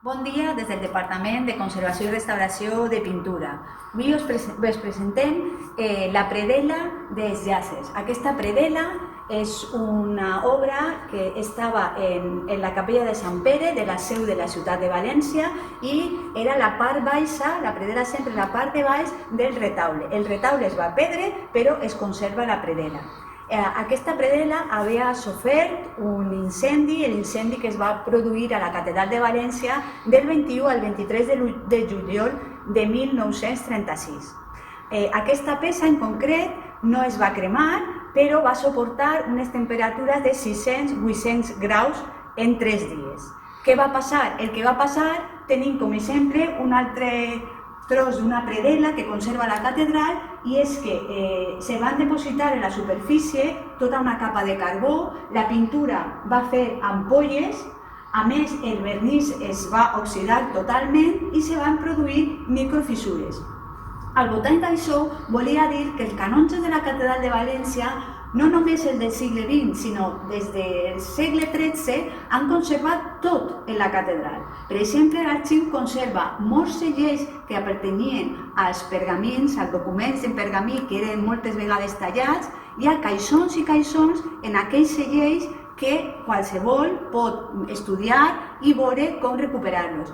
Bon dia des del Departament de Conservació i Restauració de Pintura. Avui us presentem la predel·la dels llaces. Aquesta predel·la és una obra que estava en la capella de Sant Pere, de la seu de la ciutat de València, i era la part baixa, la predel·la sempre la part de baix del retaule. El retaule es va perdre, però es conserva la predel·la. Aquesta predel·la havia sofert un incendi, l'incendi que es va produir a la catedral de València del 21 al 23 de juliol de 1936. Aquesta peça en concret no es va cremar, però va suportar unes temperatures de 600-800 graus en 3 dies. Què va passar? El que va passar, tenim com a exemple un altre tros d'una predel·la que conserva la catedral, i és que se van depositar en la superfície tota una capa de carbó, la pintura va fer ampolles, a més el vernís es va oxidar totalment i se van produir microfissures. Al voltant d'això volia dir que els canonges de la catedral de València, no només el del segle XX, sinó des del segle XIII, han conservat tot en la catedral. Per exemple, l'arxiu conserva molts segells que pertanyien als pergamins, als documents en pergamí que eren moltes vegades tallats. Hi ha caixons i caixons en aquells segells que qualsevol pot estudiar i veure com recuperar-los.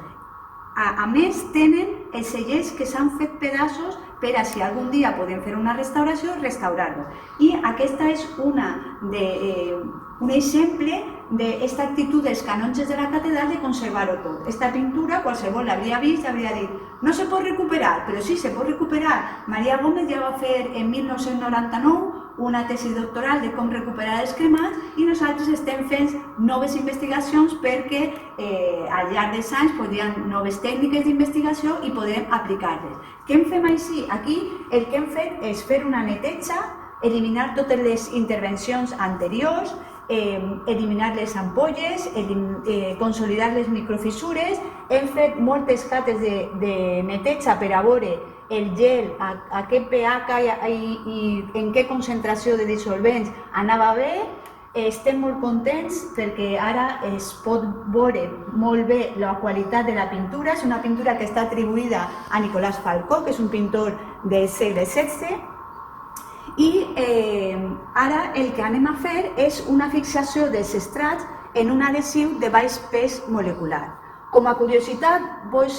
A més, tenen els segells que s'han fet pedaços per a, si algun dia podem fer una restauració, restaurar-lo. I aquesta és un exemple d'aquesta actitud dels canonges de la catedral de conservar-ho tot. Aquesta pintura, qualsevol l'hauria vist i hauria dit no se pot recuperar, però sí, se pot recuperar. Maria Gómez ja va fer en 1999 una tesi doctoral de com recuperar els cremats, i nosaltres estem fent noves investigacions perquè al llarg dels anys hi ha noves tècniques d'investigació i podem aplicar-les. Què en fem així? Aquí el que hem fet és fer una neteja, eliminar totes les intervencions anteriors, eliminar les ampolles, consolidar les microfissures. Hem fet moltes cates de neteja per a veure el gel, a què pH i en què concentració de dissolvents anava bé. Estem molt contents perquè ara es pot veure molt bé la qualitat de la pintura. És una pintura que està atribuïda a Nicolás Falcó, que és un pintor del segle XVI. I ara el que anem a fer és una fixació dels estrats en un adhesiu de baix pes molecular. Com a curiositat, vull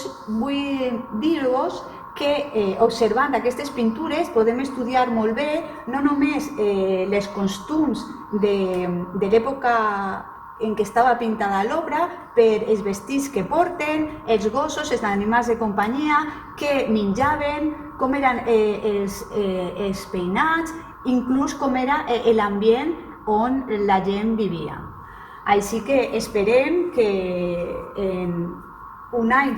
dir-vos que observant aquestes pintures podem estudiar molt bé no només les costums de l'època en què estava pintada l'obra, per els vestits que porten, els gossos, els animals de companyia, què menjaven, com eren els peinats, inclús com era l'ambient on la gent vivia. Així que esperem que en un any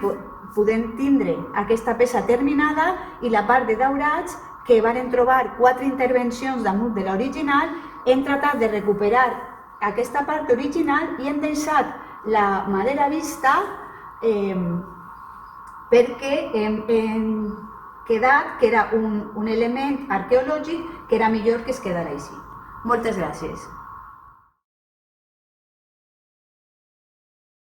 podem tindre aquesta peça terminada, i la part de daurats, que van trobar 4 intervencions damunt de l'original, hem tratat de recuperar aquesta part original i hem deixat la madera vista perquè hem quedat que era un element arqueològic que era millor que es quedara així. Moltes gràcies.